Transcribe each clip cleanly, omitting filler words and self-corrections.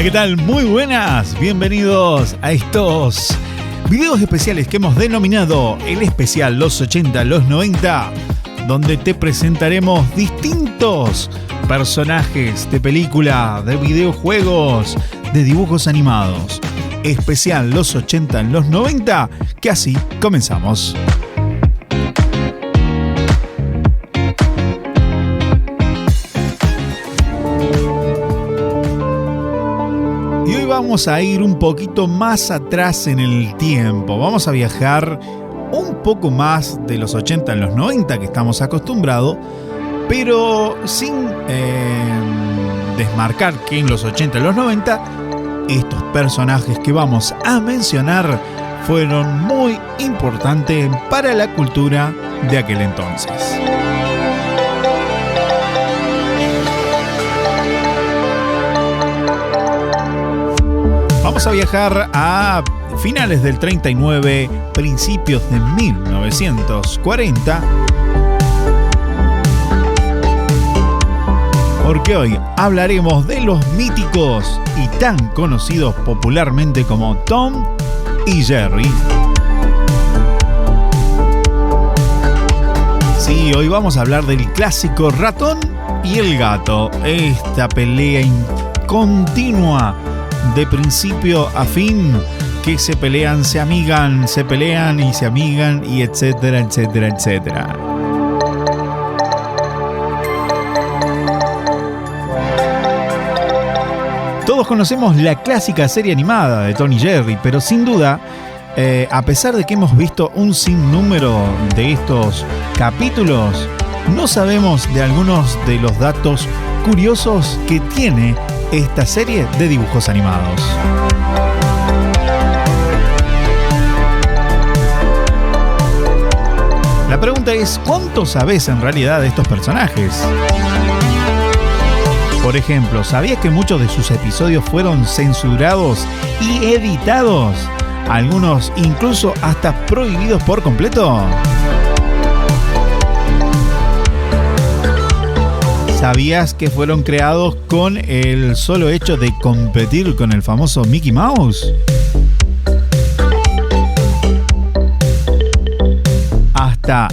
¿qué tal? Muy buenas, bienvenidos a estos videos especiales que hemos denominado el especial Los 80, los 90, donde te presentaremos distintos personajes de película, de videojuegos, de dibujos animados. Especial Los 80, los 90, que así comenzamos. Vamos a ir un poquito más atrás en el tiempo. Vamos a viajar un poco más de los 80 en los 90 que estamos acostumbrados, pero sin desmarcar que en los 80 y los 90 estos personajes que vamos a mencionar fueron muy importantes para la cultura de aquel entonces. Vamos a viajar a finales del 39, principios de 1940, porque hoy hablaremos de los míticos y tan conocidos popularmente como Tom y Jerry. Sí, hoy vamos a hablar del clásico ratón y el gato, esta pelea continua de principio a fin, que se pelean, se amigan, se pelean y se amigan, y etcétera, etcétera, etcétera. Todos conocemos la clásica serie animada de Tom y Jerry, pero sin duda, a pesar de que hemos visto un sinnúmero de estos capítulos, no sabemos de algunos de los datos curiosos que tiene esta serie de dibujos animados. La pregunta es, ¿cuánto sabes en realidad de estos personajes? Por ejemplo, ¿sabías que muchos de sus episodios fueron censurados y editados? Algunos incluso hasta prohibidos por completo. ¿Sabías que fueron creados con el solo hecho de competir con el famoso Mickey Mouse? Hasta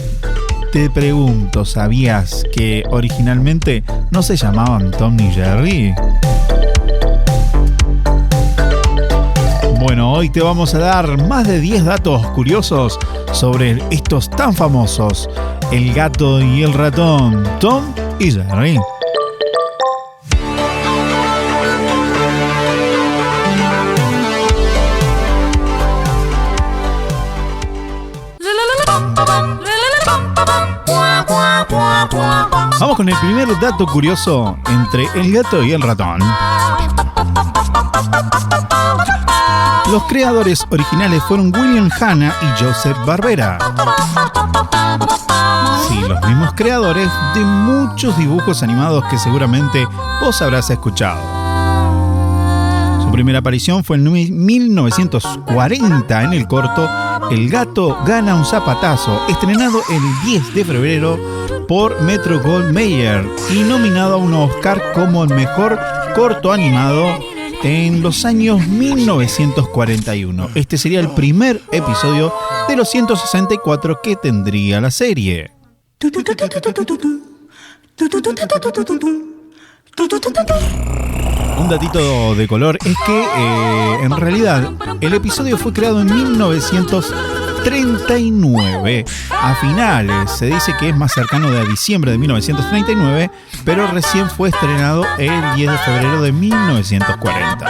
te pregunto, ¿sabías que originalmente no se llamaban Tom ni Jerry? Bueno, hoy te vamos a dar más de 10 datos curiosos sobre estos tan famosos, el gato y el ratón, Tom y Jerry. Vamos con el primer dato curioso entre el gato y el ratón. Los creadores originales fueron William Hanna y Joseph Barbera. Sí, los mismos creadores de muchos dibujos animados que seguramente vos habrás escuchado. Su primera aparición fue en 1940 en el corto El gato gana un zapatazo, estrenado el 10 de febrero por Metro-Goldwyn-Mayer y nominado a un Oscar como el mejor corto animado en los años 1941. Este sería el primer episodio de los 164 que tendría la serie. Un datito de color es que en realidad el episodio fue creado en 1939. A finales, se dice que es más cercano de diciembre de 1939, pero recién fue estrenado el 10 de febrero de 1940.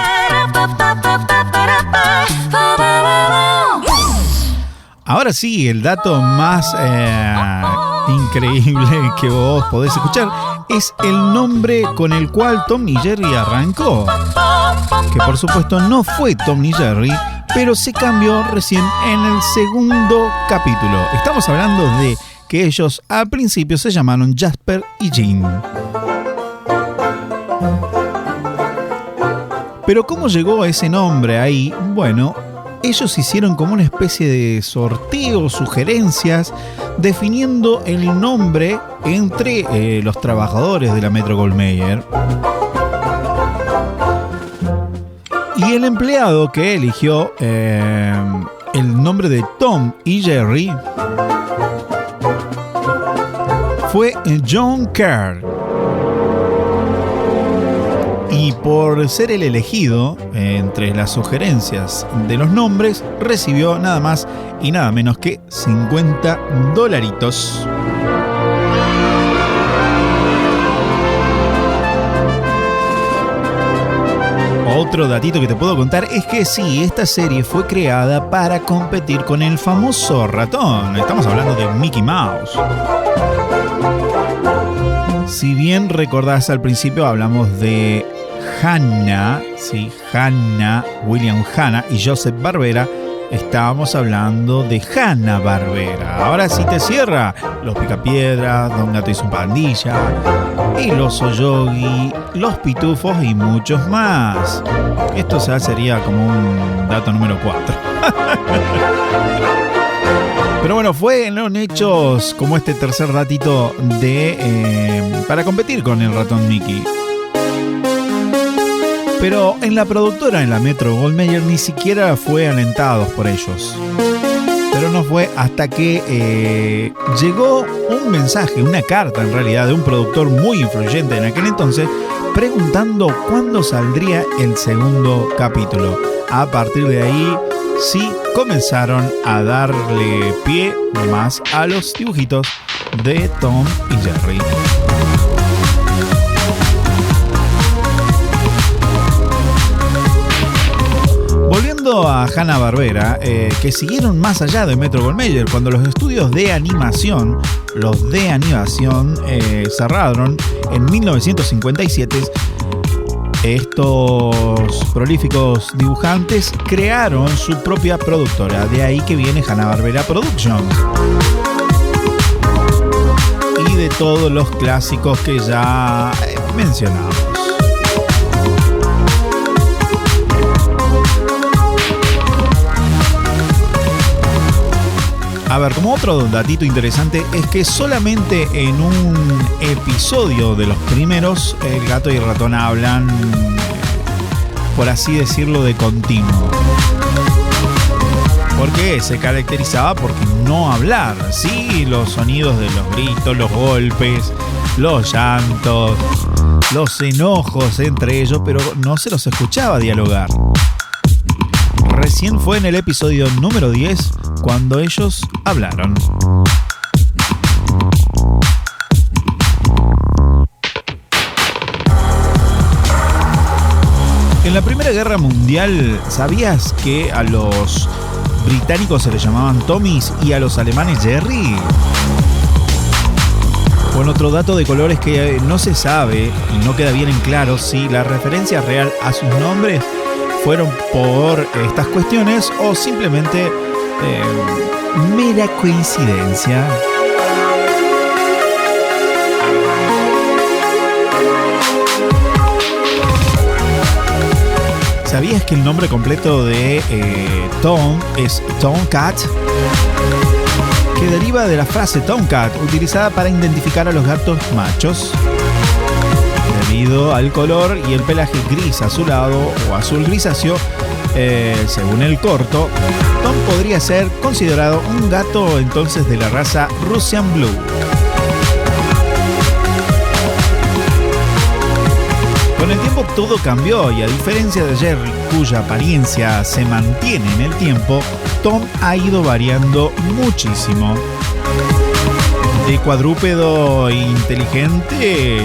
Ahora sí, el dato más increíble que vos podés escuchar es el nombre con el cual Tom y Jerry arrancó, que por supuesto no fue Tom y Jerry, pero se cambió recién en el segundo capítulo. Estamos hablando de que ellos al principio se llamaron Jasper y Jean. Pero ¿cómo llegó ese nombre ahí? Bueno, ellos hicieron como una especie de sorteo, sugerencias, definiendo el nombre entre los trabajadores de la Metro-Goldwyn-Mayer. Y el empleado que eligió el nombre de Tom y Jerry fue John Kerr. Y por ser el elegido entre las sugerencias de los nombres, recibió nada más y nada menos que $50. Otro datito que te puedo contar es que sí, esta serie fue creada para competir con el famoso ratón. Estamos hablando de Mickey Mouse. Si bien recordás al principio hablamos de Hanna, ¿sí? Hanna, William Hanna y Joseph Barbera, estábamos hablando de Hanna-Barbera. Ahora sí te cierra Los Picapiedras, Don Gato y su pandilla, El Oso Yogi, Los Pitufos y muchos más. Esto ya sería como un dato número 4. Pero bueno, fue en hechos como este tercer datito para competir con el ratón Mickey. Pero en la productora, en la Metro-Goldwyn-Mayer, ni siquiera fue alentados por ellos. Pero no fue hasta que llegó un mensaje, una carta en realidad, de un productor muy influyente en aquel entonces, preguntando cuándo saldría el segundo capítulo. A partir de ahí, sí comenzaron a darle pie más a los dibujitos de Tom y Jerry. Volviendo a Hanna-Barbera, que siguieron más allá de Metro-Goldwyn-Mayer, cuando los estudios de animación, cerraron en 1957, estos prolíficos dibujantes crearon su propia productora, de ahí que viene Hanna-Barbera Productions. Y de todos los clásicos que ya mencionamos. A ver, como otro datito interesante es que solamente en un episodio de los primeros, el gato y el ratón hablan, por así decirlo, de continuo. Porque se caracterizaba por no hablar, sí, los sonidos de los gritos, los golpes, los llantos, los enojos entre ellos, pero no se los escuchaba dialogar. Recién fue en el episodio número 10 cuando ellos hablaron. En la Primera Guerra Mundial, ¿sabías que a los británicos se les llamaban Tommys y a los alemanes Jerry? Con otro dato de color es que no se sabe y no queda bien en claro si la referencia real a sus nombres fueron por estas cuestiones o simplemente mera coincidencia. ¿Sabías que el nombre completo de Tom es Tomcat? Que deriva de la frase Tomcat, utilizada para identificar a los gatos machos. Debido al color y el pelaje gris azulado o azul grisáceo, según el corto, Tom podría ser considerado un gato entonces de la raza Russian Blue. Con el tiempo todo cambió y a diferencia de Jerry, cuya apariencia se mantiene en el tiempo, Tom ha ido variando muchísimo. De cuadrúpedo inteligente,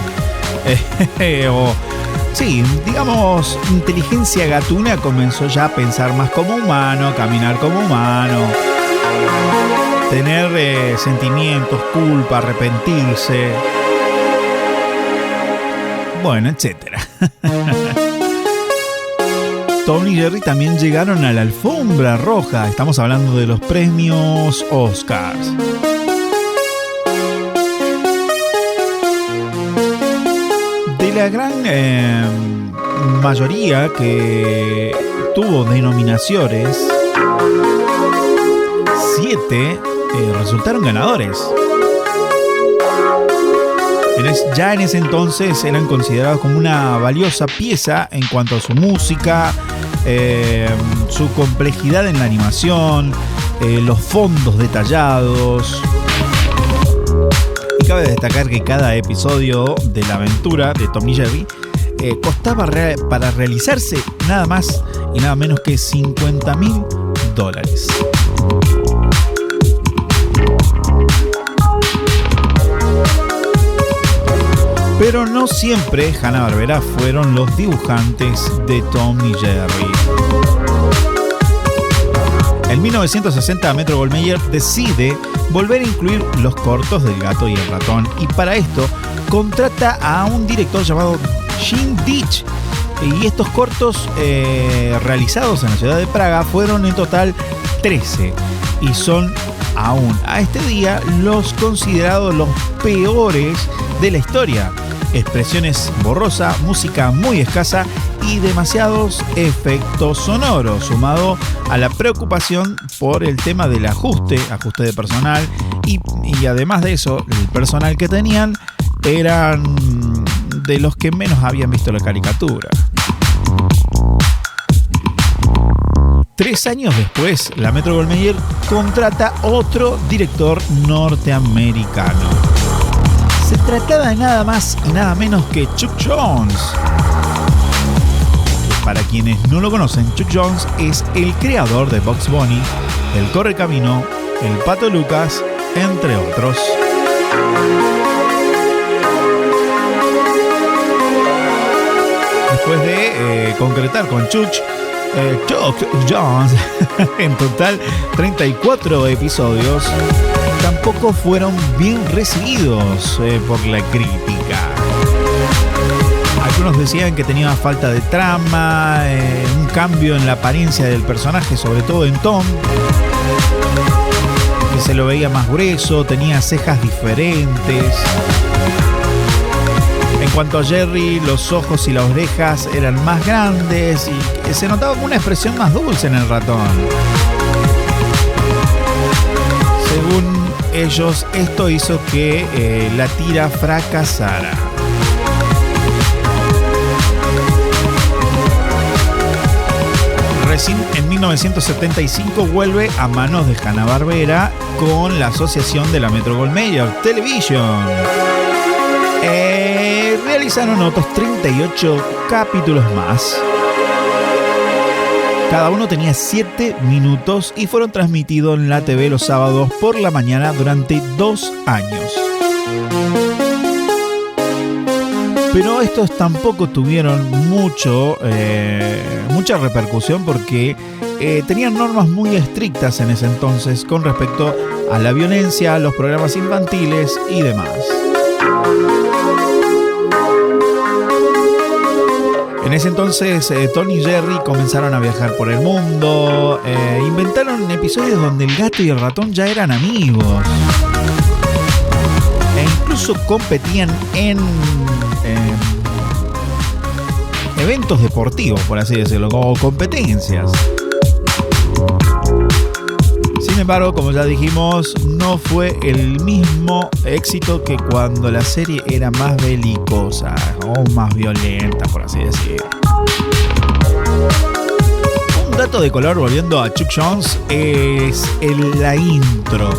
sí, digamos, inteligencia gatuna, comenzó ya a pensar más como humano, caminar como humano, tener sentimientos, culpa, arrepentirse, bueno, etcétera. Tom y Jerry también llegaron a la alfombra roja. Estamos hablando de los premios Oscars. De la gran mayoría que tuvo denominaciones, 7 resultaron ganadores. Ya en ese entonces eran considerados como una valiosa pieza en cuanto a su música, su complejidad en la animación, los fondos detallados. Y cabe destacar que cada episodio de la aventura de Tom y Jerry costaba para realizarse nada más y nada menos que $50,000. Pero no siempre Hanna-Barbera fueron los dibujantes de Tom y Jerry. En 1960 Metro-Goldwyn-Mayer decide volver a incluir los cortos del Gato y el Ratón, y para esto contrata a un director llamado Jim Ditch. Y estos cortos realizados en la ciudad de Praga fueron en total 13 y son aún a este día los considerados los peores de la historia. Expresiones borrosas, música muy escasa y demasiados efectos sonoros, sumado a la preocupación por el tema del ajuste de personal y además de eso, el personal que tenían eran de los que menos habían visto la caricatura. 3 años después, la Metro-Goldwyn-Mayer contrata otro director norteamericano. Se trataba de nada más y nada menos que Chuck Jones. Para quienes no lo conocen, Chuck Jones es el creador de Bugs Bunny, El Correcamino, El Pato Lucas, entre otros. Después de concretar con Chuck Jones en total 34 episodios, tampoco fueron bien recibidos por la crítica. Algunos decían que tenía falta de trama, un cambio en la apariencia del personaje, sobre todo en Tom, que se lo veía más grueso, tenía cejas diferentes. En cuanto a Jerry, los ojos y las orejas eran más grandes y se notaba como una expresión más dulce en el ratón. Según ellos, esto hizo que la tira fracasara. Recién en 1975 vuelve a manos de Hanna-Barbera con la asociación de la Metro-Goldwyn-Mayer Television. Realizaron otros 38 capítulos más. Cada uno tenía 7 minutos y fueron transmitidos en la TV los sábados por la mañana durante 2 años. Pero estos tampoco tuvieron mucha repercusión porque tenían normas muy estrictas en ese entonces con respecto a la violencia, los programas infantiles y demás. En ese entonces, Tom y Jerry comenzaron a viajar por el mundo, inventaron episodios donde el gato y el ratón ya eran amigos, e incluso competían en eventos deportivos, por así decirlo, como competencias. Sin embargo, como ya dijimos, no fue el mismo éxito que cuando la serie era más belicosa o más violenta, por así decirlo. Un dato de color, volviendo a Chuck Jones, es la intro.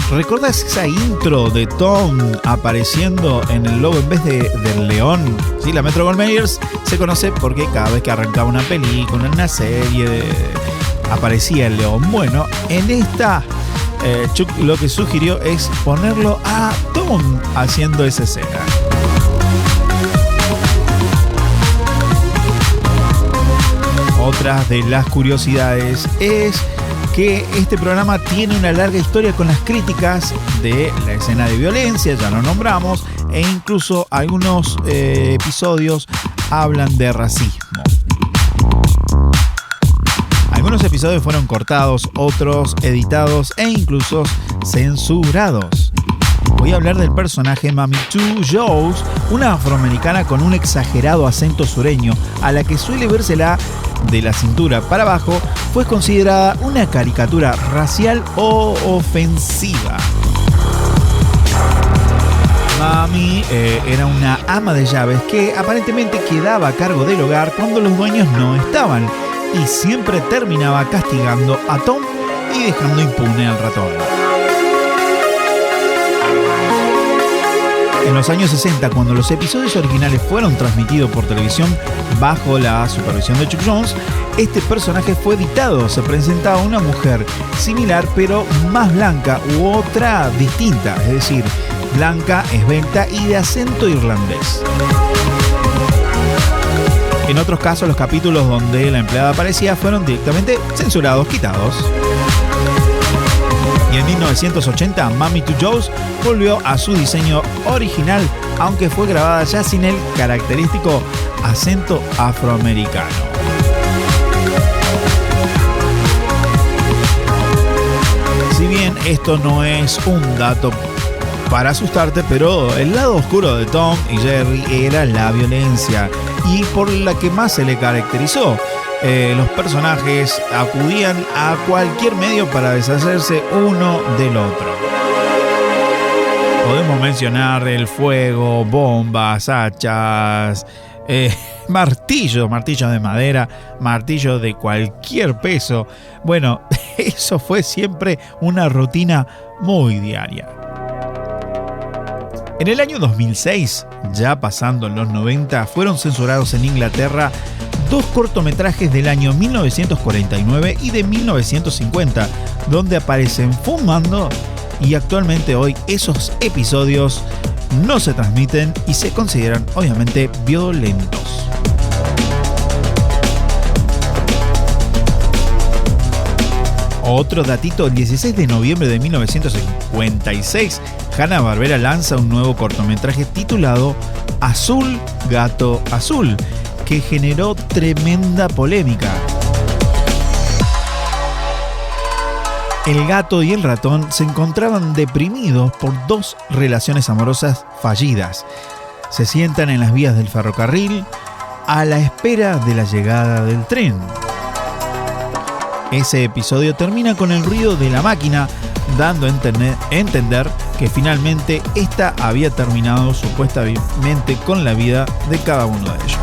¿Recordás esa intro de Tom apareciendo en el logo en vez del león? Sí, la Metro-Goldwyn-Mayer se conoce porque cada vez que arrancaba una película, una serie, aparecía el león. Bueno, en esta Chuck lo que sugirió es ponerlo a Tom haciendo esa escena. Otra de las curiosidades es que este programa tiene una larga historia con las críticas de la escena de violencia, ya lo nombramos, e incluso algunos episodios hablan de racismo. Algunos episodios fueron cortados, otros editados e incluso censurados. Voy a hablar del personaje Mami Two Jones, una afroamericana con un exagerado acento sureño, a la que suele vérsela de la cintura para abajo, fue considerada una caricatura racial o ofensiva. Mami era una ama de llaves que aparentemente quedaba a cargo del hogar cuando los dueños no estaban, y siempre terminaba castigando a Tom y dejando impune al ratón. En los años 60, cuando los episodios originales fueron transmitidos por televisión bajo la supervisión de Chuck Jones, este personaje fue editado. Se presentaba una mujer similar pero más blanca u otra distinta, es decir, blanca, esbelta y de acento irlandés. En otros casos, los capítulos donde la empleada aparecía fueron directamente censurados, quitados. Y en 1980, Mammy Two Joes volvió a su diseño original, aunque fue grabada ya sin el característico acento afroamericano. Si bien esto no es un dato para asustarte, pero el lado oscuro de Tom y Jerry era la violencia, y por la que más se le caracterizó. Los personajes acudían a cualquier medio para deshacerse uno del otro. Podemos mencionar el fuego, bombas, hachas, martillo de madera, martillo de cualquier peso. Bueno, eso fue siempre una rutina muy diaria. En el año 2006, ya pasando en los 90, fueron censurados en Inglaterra 2 cortometrajes del año 1949 y de 1950, donde aparecen fumando, y actualmente hoy esos episodios no se transmiten y se consideran obviamente violentos. Otro datito: el 16 de noviembre de 1956, Hanna-Barbera lanza un nuevo cortometraje titulado Azul, Gato Azul, que generó tremenda polémica. El gato y el ratón se encontraban deprimidos por 2 relaciones amorosas fallidas. Se sientan en las vías del ferrocarril a la espera de la llegada del tren. Ese episodio termina con el ruido de la máquina, dando a entender que finalmente esta había terminado supuestamente con la vida de cada uno de ellos.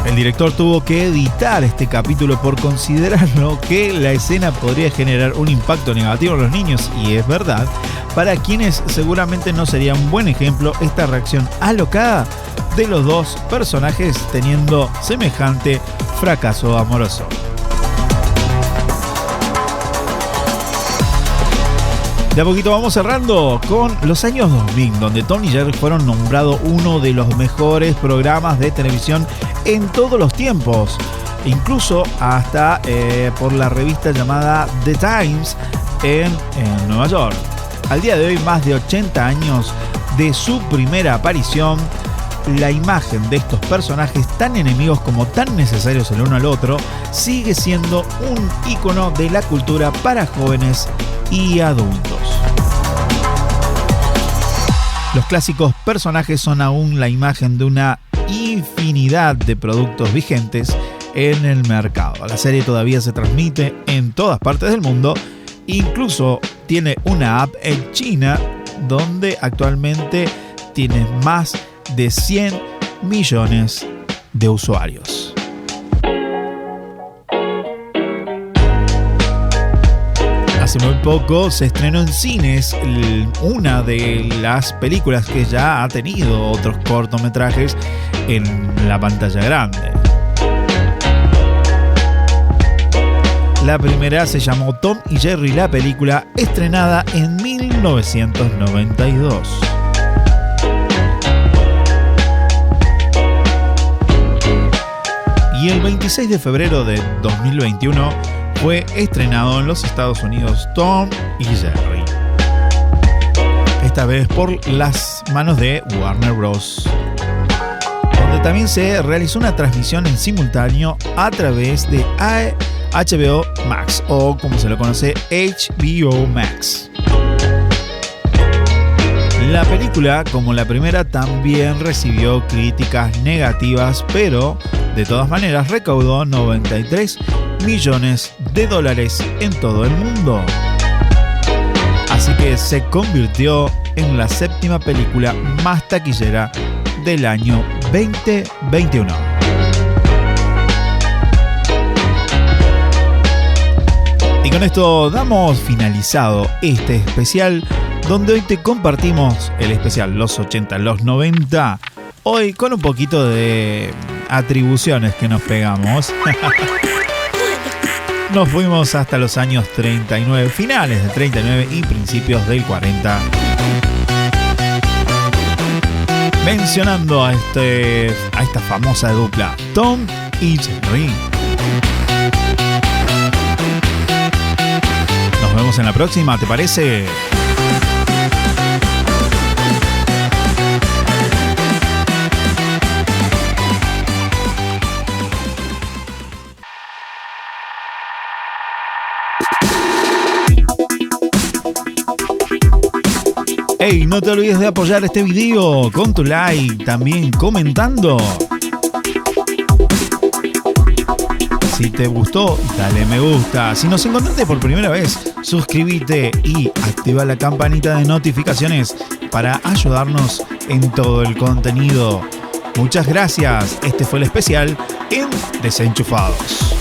El director tuvo que editar este capítulo por considerarlo que la escena podría generar un impacto negativo en los niños, y es verdad, para quienes seguramente no sería un buen ejemplo esta reacción alocada de los 2 personajes teniendo semejante fracaso amoroso. De a poquito vamos cerrando con los años 2000, donde Tom y Jerry fueron nombrados uno de los mejores programas de televisión en todos los tiempos, incluso hasta por la revista llamada The Times en Nueva York. Al día de hoy, más de 80 años de su primera aparición, la imagen de estos personajes, tan enemigos como tan necesarios el uno al otro, sigue siendo un ícono de la cultura para jóvenes y adultos. Los clásicos personajes son aún la imagen de una infinidad de productos vigentes en el mercado. La serie todavía se transmite en todas partes del mundo, incluso tiene una app en China donde actualmente tiene más de 100 millones de usuarios. Hace muy poco se estrenó en cines una de las películas que ya ha tenido otros cortometrajes en la pantalla grande. La primera se llamó Tom y Jerry, la película, estrenada en 1992. Y el 26 de febrero de 2021 fue estrenado en los Estados Unidos Tom y Jerry. Esta vez por las manos de Warner Bros., donde también se realizó una transmisión en simultáneo a través de HBO Max, o como se lo conoce, HBO Max. La película, como la primera, también recibió críticas negativas, pero de todas maneras recaudó $93 millones en todo el mundo. Así que se convirtió en la 7ª película más taquillera del año 2021. con esto damos finalizado este especial, donde hoy te compartimos el especial Los 80, los 90. Hoy con un poquito de atribuciones que nos pegamos. Nos fuimos hasta los años 39, finales del 39 y principios del 40. Mencionando a esta famosa dupla, Tom y Jerry. Nos vemos en la próxima, ¿te parece? Hey, no te olvides de apoyar este video con tu like, también comentando. Si te gustó, dale me gusta. Si nos encontraste por primera vez, suscríbete y activa la campanita de notificaciones para ayudarnos en todo el contenido. Muchas gracias. Este fue el especial en Desenchufados.